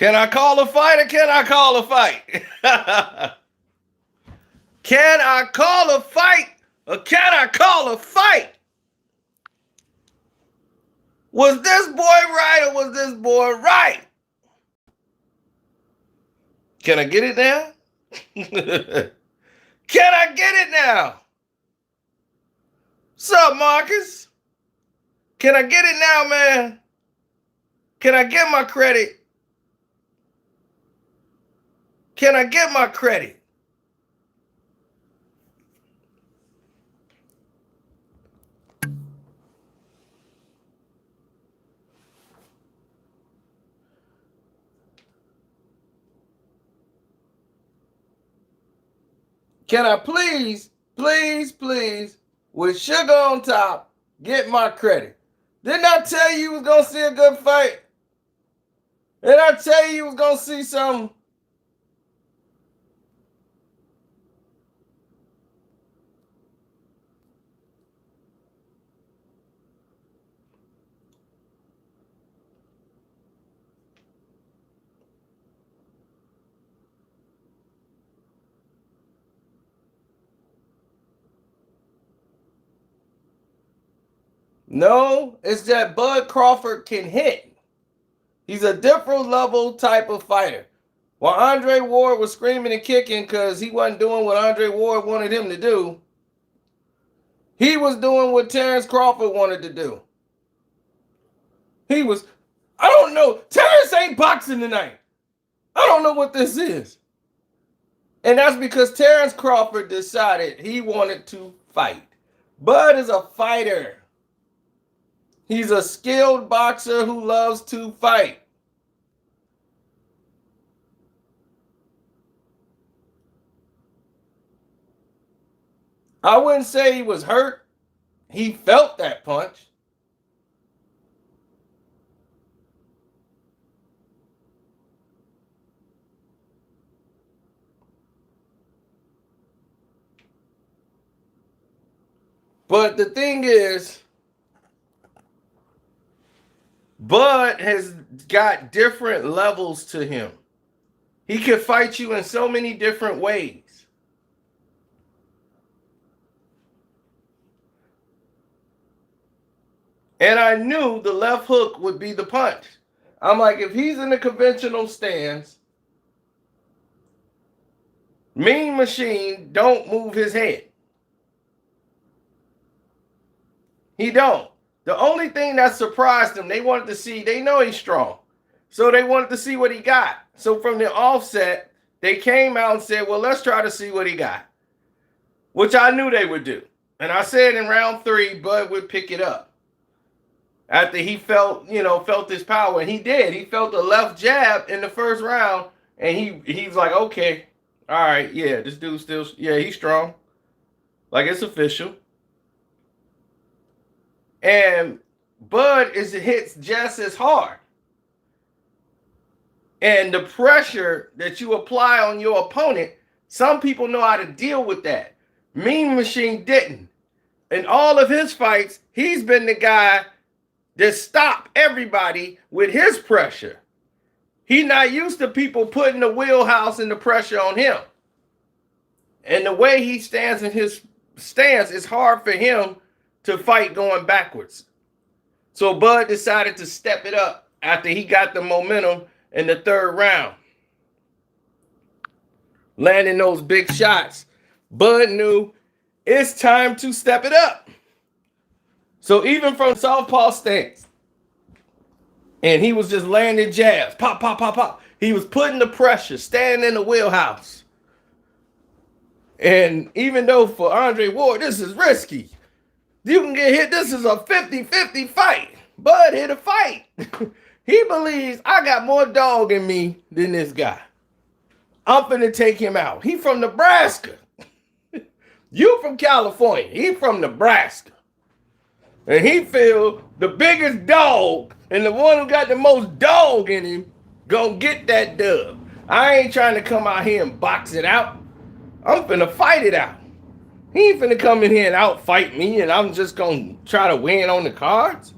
Can I call a fight or can I call a fight? Can I call a fight or can I call a fight? Was this boy right or was this boy right? Can I get it now? Can I get it now? What's up, Marcus? Can I get it now, man? Can I get my credit? Can I get my credit? Can I please, with sugar on top, get my credit? Didn't I tell you was going to see a good fight? Didn't I tell you was going to see something? No, it's that Bud Crawford can hit. He's a different level type of fighter. While Andre Ward was screaming and kicking because he wasn't doing what Andre Ward wanted him to do, he was doing what Terrence Crawford wanted to do. I don't know. Terrence ain't boxing tonight. I don't know what this is. And that's because Terrence Crawford decided he wanted to fight. Bud is a fighter. He's a skilled boxer who loves to fight. I wouldn't say he was hurt. He felt that punch. But the thing is, Bud has got different levels to him. He can fight you in so many different ways. And I knew the left hook would be the punch. I'm like, if he's in the conventional stance, Mean Machine don't move his head. He don't. The only thing that surprised them, they wanted to see, they know he's strong. So they wanted to see what he got. So from the offset, they came out and said, well, let's try to see what he got. Which I knew they would do. And I said in round 3, Bud would pick it up. After he felt his power. And he did. He felt the left jab in the first round. And he's like, okay, all right, yeah, this dude's still, yeah, he's strong. Like, it's official. And Bud hits just as hard. And the pressure that you apply on your opponent, some people know how to deal with that. Mean Machine didn't. In all of his fights, he's been the guy that stopped everybody with his pressure. He's not used to people putting the wheelhouse and the pressure on him. And the way he stands in his stance, it's hard for him to fight going backwards. So Bud decided to step it up after he got the momentum in the 3rd round. Landing those big shots. Bud knew it's time to step it up. So even from southpaw stance, and he was just landing jabs, pop, pop, pop, pop. He was putting the pressure, standing in the wheelhouse. And even though for Andre Ward, this is risky. You can get hit. This is a 50-50 fight. Bud hit a fight. He believes I got more dog in me than this guy. I'm finna take him out. He from Nebraska. You from California. He from Nebraska. And he feel the biggest dog and the one who got the most dog in him gonna get that dub. I ain't trying to come out here and box it out. I'm finna fight it out. He ain't finna come in here and outfight me and I'm just gonna try to win on the cards.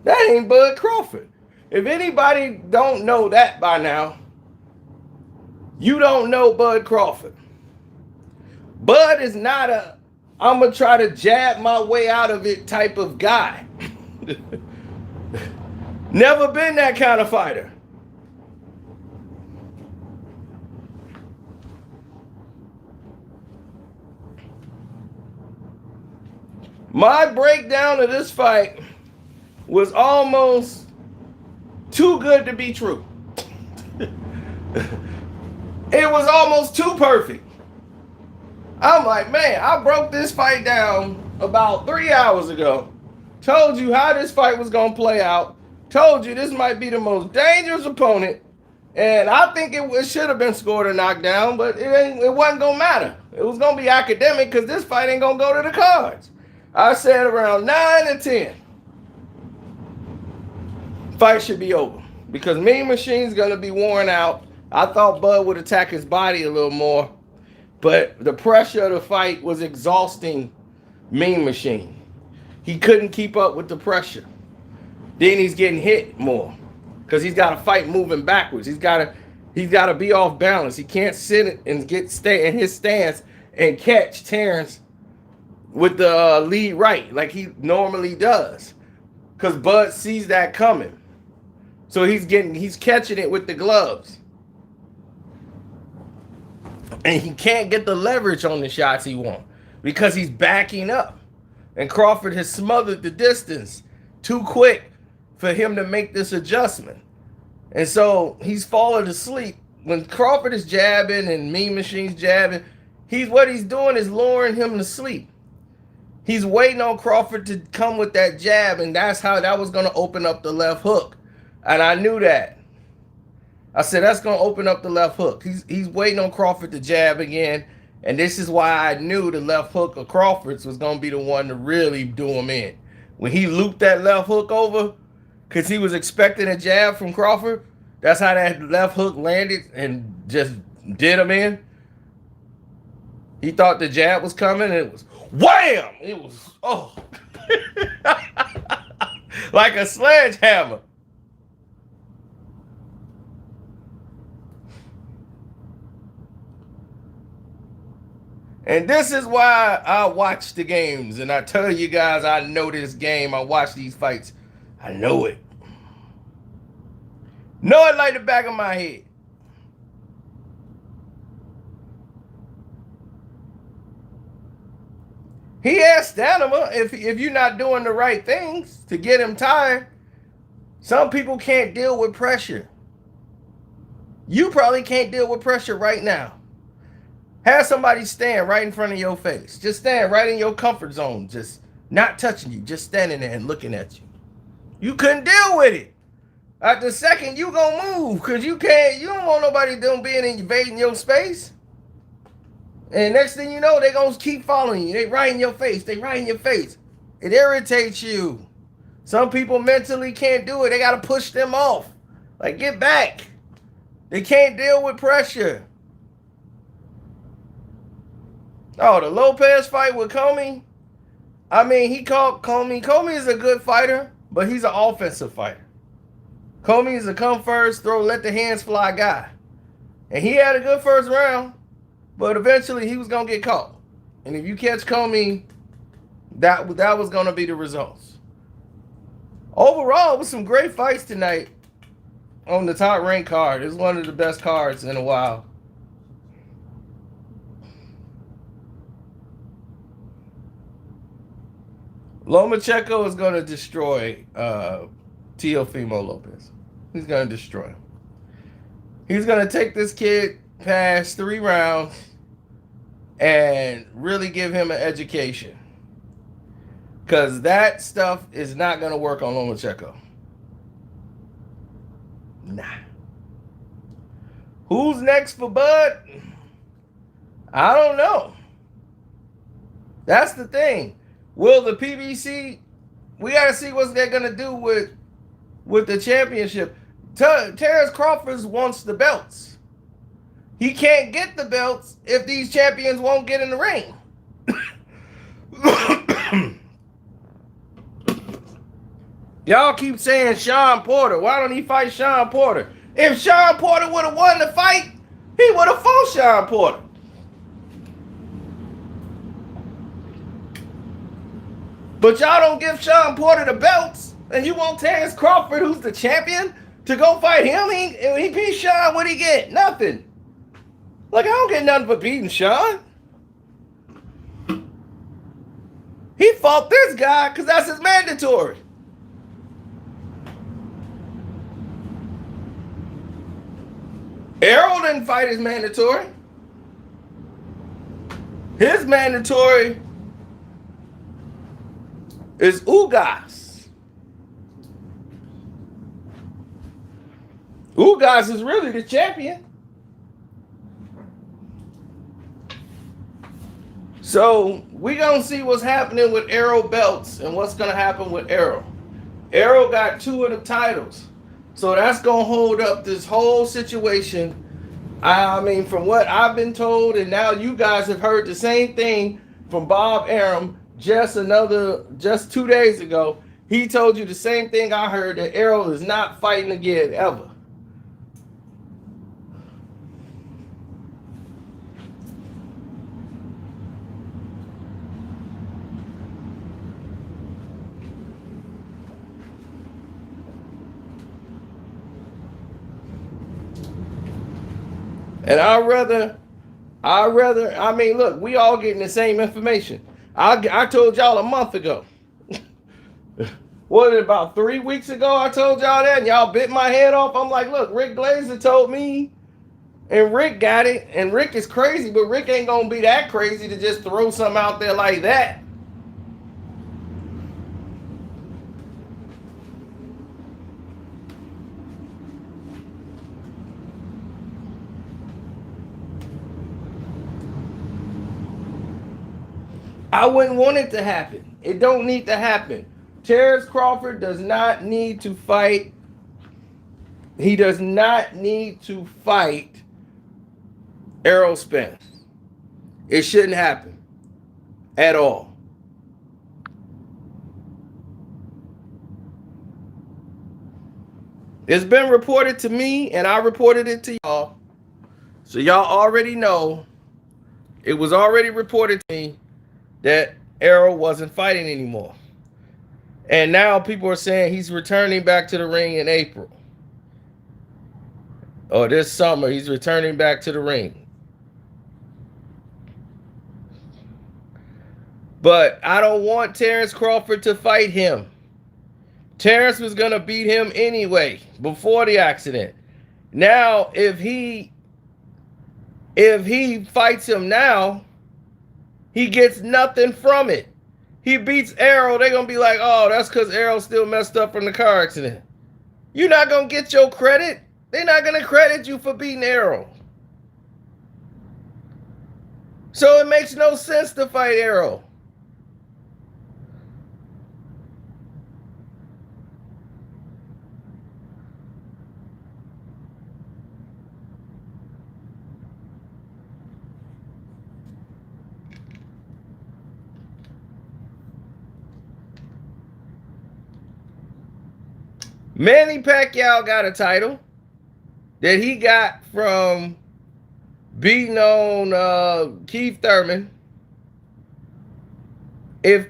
That ain't Bud Crawford. If anybody don't know that by now, You don't know Bud Crawford. Bud is not a I'm going to try to jab my way out of it type of guy. Never been that kind of fighter. My breakdown of this fight was almost too good to be true. It was almost too perfect. I'm like, man, I broke this fight down about 3 hours ago. Told you how this fight was going to play out. Told you this might be the most dangerous opponent. And I think it should have been scored a knockdown, but it wasn't going to matter. It was going to be academic because this fight ain't going to go to the cards. I said around 9 or 10. Fight should be over because Mean Machine's going to be worn out. I thought Bud would attack his body a little more, but the pressure of the fight was exhausting Mean Machine. He couldn't keep up with the pressure. Then he's getting hit more because he's got to fight moving backwards. He's got to be off balance. He can't sit and stay in his stance and catch Terrence with the lead right like he normally does because Bud sees that coming. So he's catching it with the gloves. And he can't get the leverage on the shots he wants because he's backing up. And Crawford has smothered the distance too quick for him to make this adjustment. And so he's falling asleep. When Crawford is jabbing and Mean Machine's jabbing, what he's doing is luring him to sleep. He's waiting on Crawford to come with that jab, and that's how that was going to open up the left hook. And I knew that. I said, that's going to open up the left hook. He's waiting on Crawford to jab again. And this is why I knew the left hook of Crawford's was going to be the one to really do him in. When he looped that left hook over, because he was expecting a jab from Crawford, that's how that left hook landed and just did him in. He thought the jab was coming, and it was wham! It was, oh. Like a sledgehammer. And this is why I watch the games. And I tell you guys, I know this game. I watch these fights. I know it. Know it like the back of my head. He has stamina if you're not doing the right things to get him tired. Some people can't deal with pressure. You probably can't deal with pressure right now. Have somebody stand right in front of your face. Just stand right in your comfort zone. Just not touching you. Just standing there and looking at you. You couldn't deal with it. At the second, you gonna move because you don't want nobody being invading your space. And next thing you know, they gonna keep following you. They right in your face. They right in your face. It irritates you. Some people mentally can't do it. They gotta push them off. Like, get back. They can't deal with pressure. Oh, the Lopez fight with Comey. I mean, he called Comey. Comey is a good fighter, but he's an offensive fighter. Comey is a come first, let the hands fly guy. And he had a good first round, but eventually he was going to get caught. And if you catch Comey, that was going to be the results. Overall, it was some great fights tonight on the top ranked card. It was one of the best cards in a while. Lomachenko is going to destroy Teofimo Lopez. He's going to destroy him. He's going to take this kid past 3 rounds and really give him an education. Because that stuff is not going to work on Lomachenko. Nah. Who's next for Bud? I don't know. That's the thing. Will the PBC, we got to see what they're going to do with the championship. Terrence Crawford wants the belts. He can't get the belts if these champions won't get in the ring. Y'all keep saying Sean Porter. Why don't he fight Sean Porter? If Sean Porter would have won the fight, He would have fought Sean Porter. But y'all don't give Sean Porter the belts, and you want Terrence Crawford, who's the champion, to go fight him. He beat Sean. What'd he get? Nothing. Like, I don't get nothing for beating Sean. He fought this guy because that's his mandatory. Errol didn't fight his mandatory. His mandatory is Ugas. Ugas is really the champion. So we gonna see what's happening with Errol belts and what's gonna happen with Errol. Errol got 2 of the titles. So that's gonna hold up this whole situation. I mean, from what I've been told, and now you guys have heard the same thing from Bob Arum just 2 days ago. He told you the same thing I heard, that Errol is not fighting again ever. And I mean, look, we all getting the same information. I told y'all a month ago. What, about 3 weeks ago I told y'all that, and y'all bit my head off. I'm like, look, Rick Glazer told me, and Rick got it, and Rick is crazy, but Rick ain't gonna be that crazy to just throw something out there like that. I wouldn't want it to happen. It don't need to happen. Terrence Crawford does not need to fight. He does not need to fight Errol Spence. It shouldn't happen at all. It's been reported to me, and I reported it to y'all. So y'all already know. It was already reported to me that Errol wasn't fighting anymore. And now people are saying he's returning back to the ring in April. Or this summer, he's returning back to the ring. But I don't want Terrence Crawford to fight him. Terrence was going to beat him anyway before the accident. Now, if he fights him now, he gets nothing from it. He beats Errol, they're going to be like, oh, that's because Errol still messed up from the car accident. You're not going to get your credit. They're not going to credit you for beating Errol. So it makes no sense to fight Errol. Manny Pacquiao got a title that he got from beating on Keith Thurman. If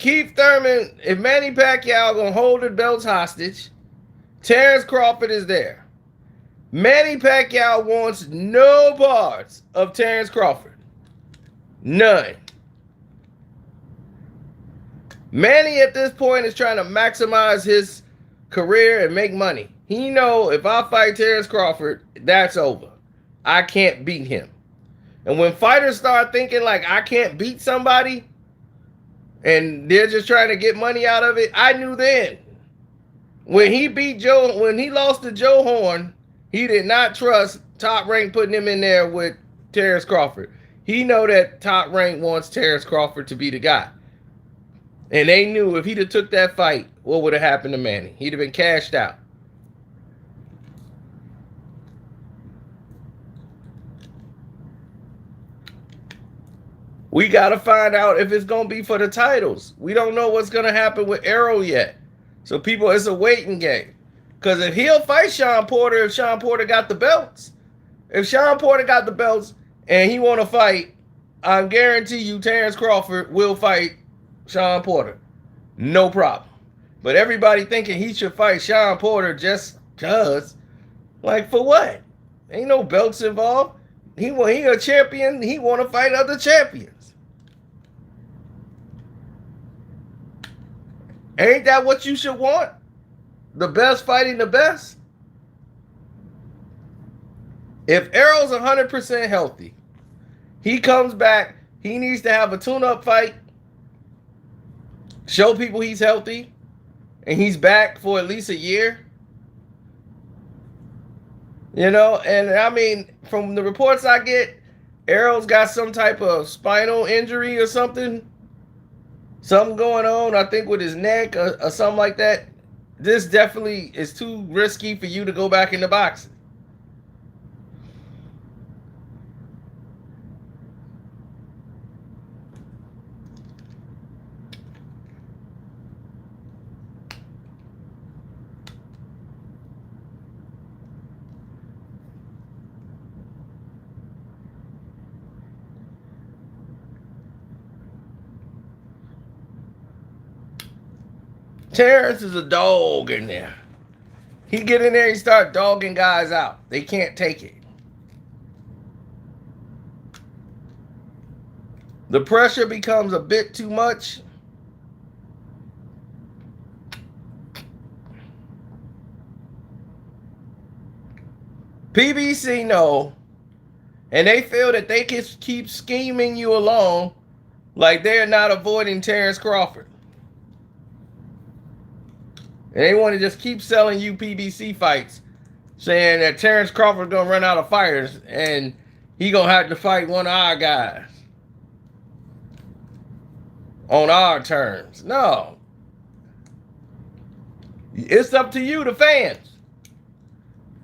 Manny Pacquiao gonna hold the belts hostage, Terrence Crawford is there. Manny Pacquiao wants no parts of Terrence Crawford. None. Manny at this point is trying to maximize his career and make money. He know if I fight Terrence Crawford, that's over. I can't beat him. And when fighters start thinking like I can't beat somebody and they're just trying to get money out of it, I knew then. When he lost to Joe Horn, he did not trust Top Rank putting him in there with Terrence Crawford. He know that Top Rank wants Terrence Crawford to be the guy. And they knew if he'd have took that fight, what would have happened to Manny? He'd have been cashed out. We got to find out if it's going to be for the titles. We don't know what's going to happen with Errol yet. So it's a waiting game. Because if he'll fight Sean Porter, if Sean Porter got the belts, If Sean Porter got the belts and he want to fight, I guarantee you Terrence Crawford will fight Sean Porter. No problem. But everybody thinking he should fight Sean Porter just cause. Like, for what? Ain't no belts involved. He a champion. He want to fight other champions. Ain't that what you should want? The best fighting the best? If Errol's 100% healthy, he comes back, he needs to have a tune-up fight, show people he's healthy, and he's back for at least a year. You know, and I mean, from the reports I get, Errol's got some type of spinal injury or something. Something going on, I think, with his neck or something like that. This definitely is too risky for you to go back into boxing. Terrence is a dog in there. He get in there, he start dogging guys out. They can't take it. The pressure becomes a bit too much. PBC know, and they feel that they can keep scheming you along like they're not avoiding Terrence Crawford. And they want to just keep selling you PBC fights, saying that Terrence Crawford's going to run out of fighters and he going to have to fight one of our guys on our terms. No. It's up to you, the fans.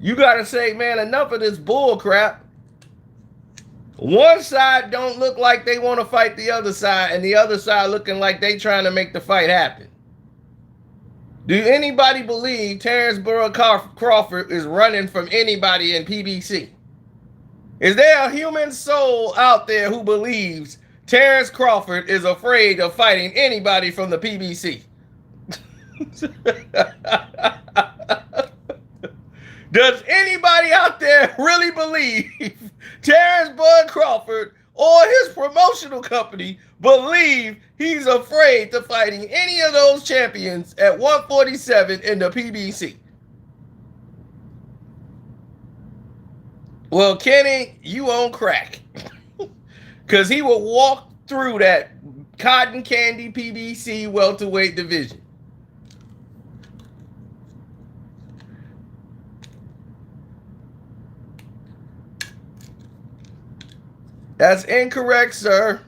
You got to say, man, enough of this bull crap. One side don't look like they want to fight the other side, and the other side looking like they trying to make the fight happen. Do anybody believe Terrence Crawford is running from anybody in PBC? Is there a human soul out there who believes Terrence Crawford is afraid of fighting anybody from the PBC? Does anybody out there really believe Terrence Bud Crawford or his promotional company believe he's afraid to fighting any of those champions at 147 in the PBC? Well, Kenny, you on crack. Because he will walk through that cotton candy PBC welterweight division. That's incorrect, sir.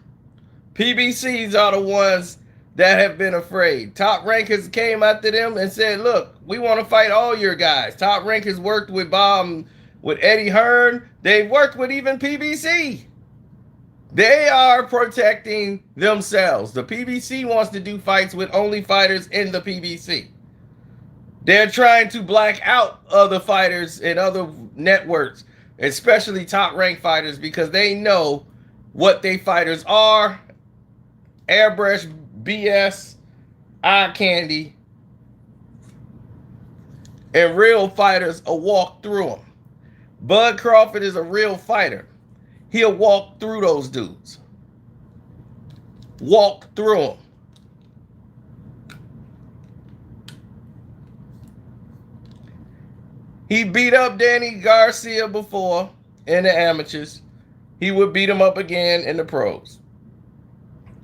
PBCs are the ones that have been afraid. Top Rankers came after them and said, look, we want to fight all your guys. Top Rankers worked with Eddie Hearn. They've worked with even PBC. They are protecting themselves. The PBC wants to do fights with only fighters in the PBC. They're trying to black out other fighters and other networks, especially top-ranked fighters, because they know what they fighters are. Airbrush, BS, eye candy, and real fighters will walk through them. Bud Crawford is a real fighter. He'll walk through those dudes. Walk through them. He beat up Danny Garcia before in the amateurs. He would beat him up again in the pros.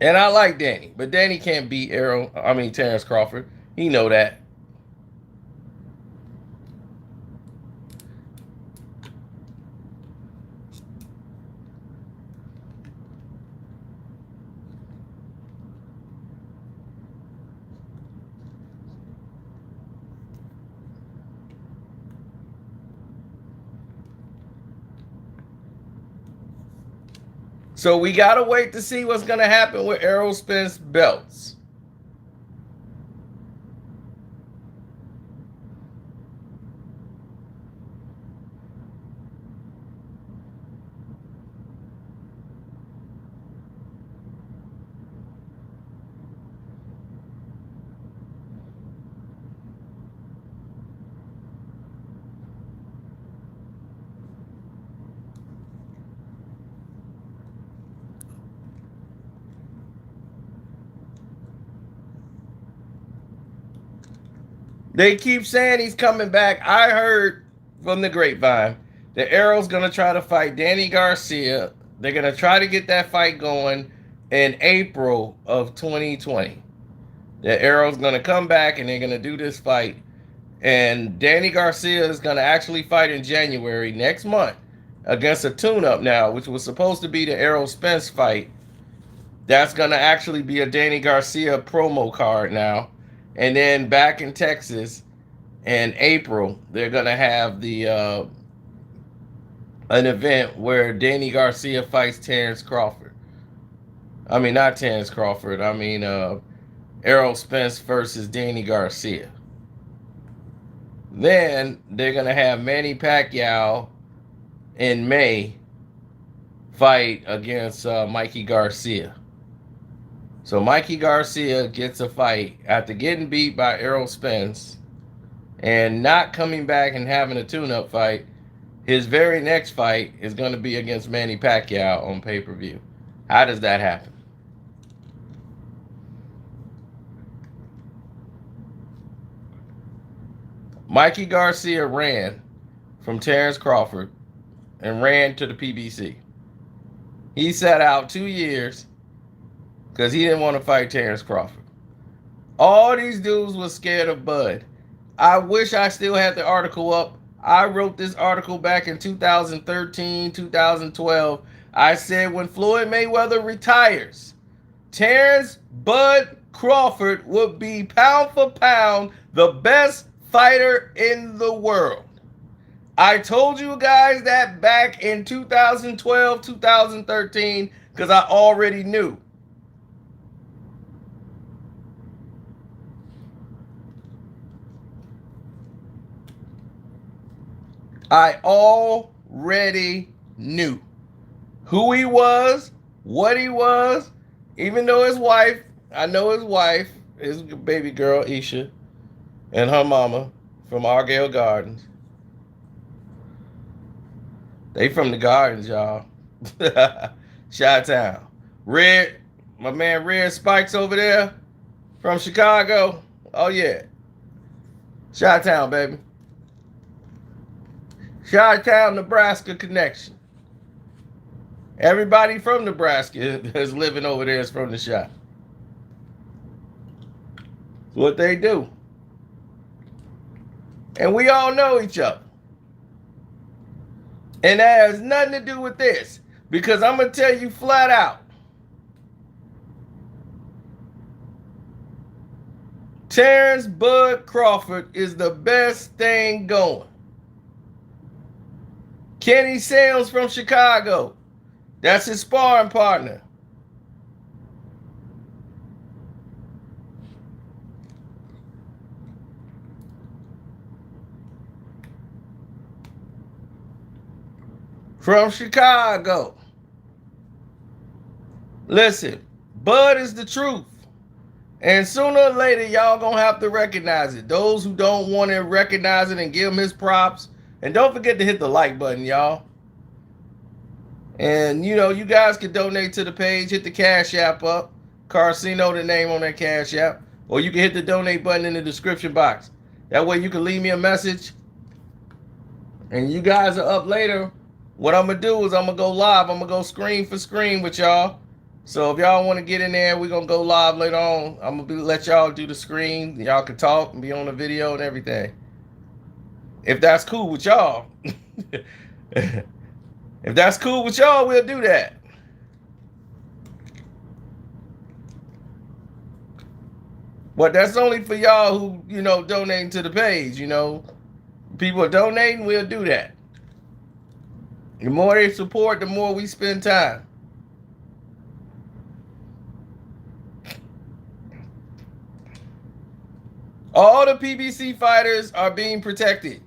And I like Danny, but Danny can't beat Terrence Crawford. He know that. So we got to wait to see what's going to happen with Errol Spence belts. They keep saying he's coming back. I heard from the grapevine that Errol's going to try to fight Danny Garcia. They're going to try to get that fight going in April of 2020. That Errol's going to come back and they're going to do this fight. And Danny Garcia is going to actually fight in January next month against a tune-up now, which was supposed to be the Errol Spence fight. That's going to actually be a Danny Garcia promo card now. And then back in Texas in April, they're going to have the an event where Danny Garcia fights Terrence Crawford. I mean, not Terrence Crawford. I mean, Errol Spence versus Danny Garcia. Then they're going to have Manny Pacquiao in May fight against Mikey Garcia. So Mikey Garcia gets a fight after getting beat by Errol Spence and not coming back and having a tune-up fight. His very next fight is going to be against Manny Pacquiao on pay-per-view. How does that happen? Mikey Garcia ran from Terrence Crawford and ran to the PBC. He sat out 2 years because he didn't want to fight Terrence Crawford. All these dudes were scared of Bud. I wish I still had the article up. I wrote this article back in 2013, 2012. I said when Floyd Mayweather retires, Terrence Bud Crawford would be pound for pound the best fighter in the world. I told you guys that back in 2012, 2013, because I already knew. I already knew who he was, what he was, even though his wife, I know his wife, his baby girl, Isha, and her mama from Argyle Gardens. They from the Gardens, y'all. Chi-Town. Red, my man Red Spikes over there from Chicago. Oh, yeah. Chi-Town, baby. Chi-Town, Nebraska connection. Everybody from Nebraska that's living over there is from the Chi. What they do. And we all know each other. And that has nothing to do with this. Because I'm going to tell you flat out. Terrence Bud Crawford is the best thing going. Kenny Sales from Chicago. That's his sparring partner. From Chicago. Listen, Bud is the truth. And sooner or later, y'all gonna have to recognize it. Those who don't want to recognize it and give him his props. And don't forget to hit the like button, y'all. And, you know, you guys can donate to the page. Hit the Cash App up. Carcino, the name on that Cash App. Or you can hit the donate button in the description box. That way you can leave me a message. And you guys are up later. What I'm going to do is I'm going to go live. I'm going to go screen for screen with y'all. So if y'all want to get in there, we're going to go live later on. I'm going to let y'all do the screen. Y'all can talk and be on the video and everything. If that's cool with y'all. If that's cool with y'all, we'll do that. But that's only for y'all who, you know, donating to the page, you know. People are donating, we'll do that. The more they support, the more we spend time. All the PBC fighters are being protected.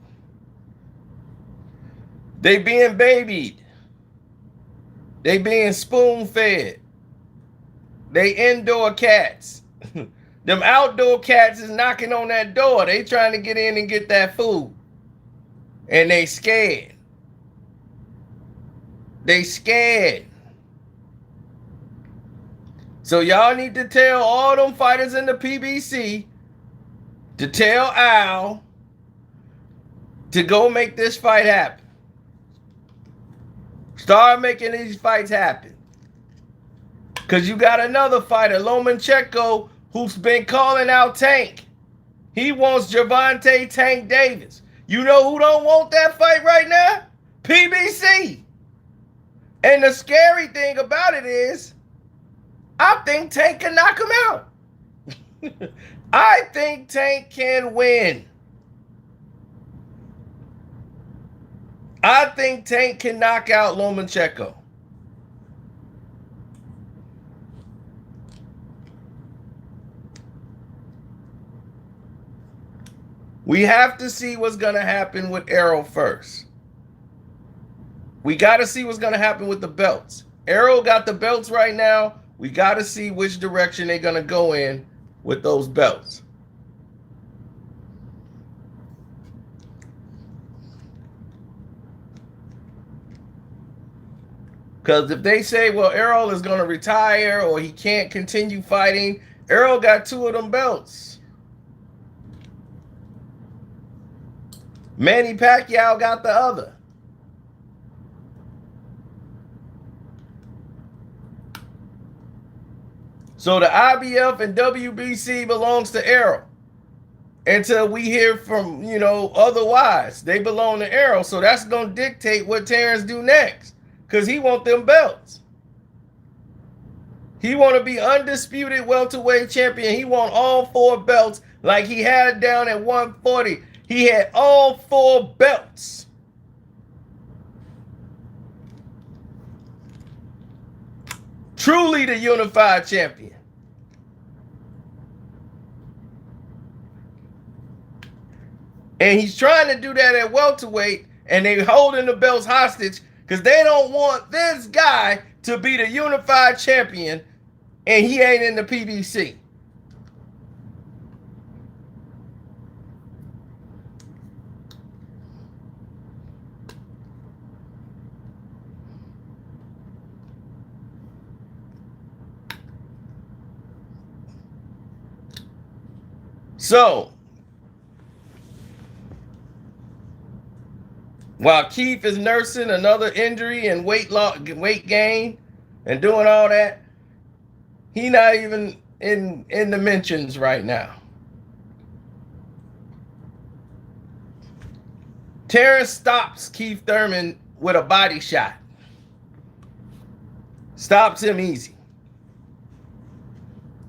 They being babied. They being spoon-fed. They indoor cats. Them outdoor cats is knocking on that door. They trying to get in and get that food. And they scared. They scared. So y'all need to tell all them fighters in the PBC to tell Al to go make this fight happen. Start making these fights happen. Because you got another fighter, Lomachenko, who's been calling out Tank. He wants Gervonta Tank Davis. You know who don't want that fight right now? PBC. And the scary thing about it is, I think Tank can knock him out. I think Tank can win. I think Tank can knock out Lomachenko. We have to see what's going to happen with Errol first. We got to see what's going to happen with the belts. Errol got the belts right now. We got to see which direction they're going to go in with those belts. Because if they say, well, Errol is going to retire or he can't continue fighting, Errol got 2 of them belts. Manny Pacquiao got the other. So the IBF and WBC belongs to Errol. Until we hear from, otherwise. They belong to Errol. So that's going to dictate what Terrence do next. Because he want them belts. He want to be undisputed welterweight champion. He want all 4 belts like he had down at 140. He had all 4 belts. Truly the unified champion. And he's trying to do that at welterweight, and they holding the belts hostage because they don't want this guy to be the unified champion, and he ain't in the PBC. So, while Keith is nursing another injury and weight gain and doing all that, he not even in the mentions right now. Terrence stops Keith Thurman with a body shot. Stops him easy.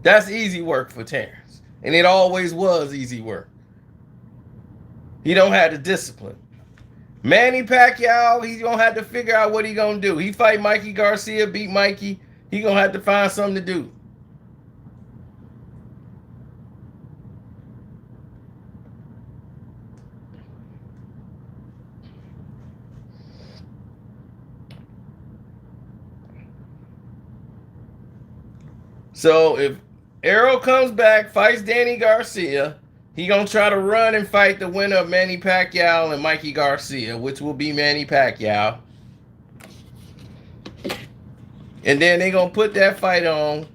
That's easy work for Terrence. And it always was easy work. He don't have the discipline. Manny Pacquiao, he's going to have to figure out what he's going to do. He fight Mikey Garcia, beat Mikey. He's going to have to find something to do. So if Errol comes back, fights Danny Garcia, he going to try to run and fight the winner of Manny Pacquiao and Mikey Garcia, which will be Manny Pacquiao. And then they're going to put that fight on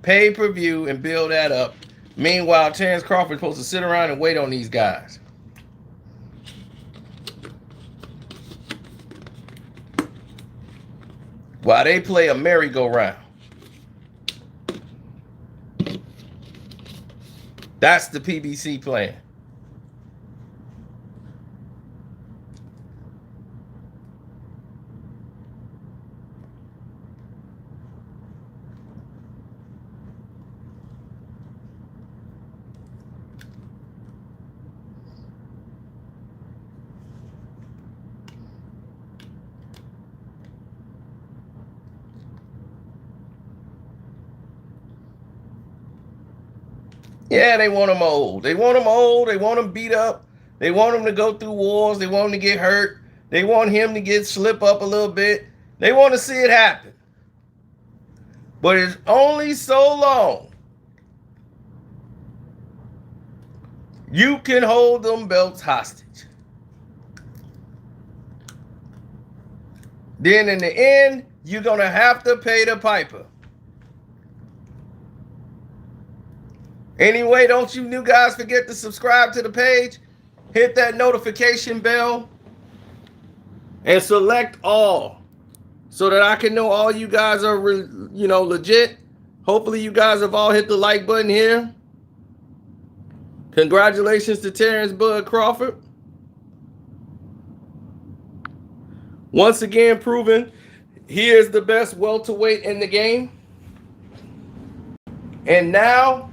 pay-per-view and build that up. Meanwhile, Terrence Crawford is supposed to sit around and wait on these guys. While they play a merry-go-round. That's the PBC plan. Yeah, they want him old. They want him old. They want him beat up. They want him to go through wars. They want him to get hurt. They want him to slip up a little bit. They want to see it happen. But it's only so long you can hold them belts hostage. Then in the end, you're going to have to pay the piper. Anyway, don't you new guys forget to subscribe to the page. Hit that notification bell. And select all. So that I can know all you guys are, legit. Hopefully you guys have all hit the like button here. Congratulations to Terrence Bud Crawford. Once again proven he is the best welterweight in the game. And now,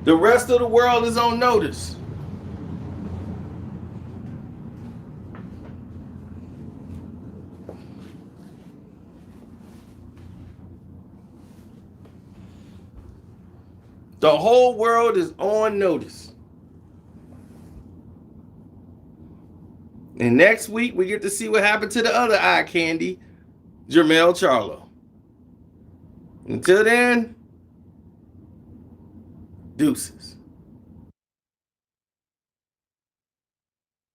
the rest of the world is on notice. The whole world is on notice. And next week, we get to see what happened to the other eye candy, Jermell Charlo. Until then, deuces.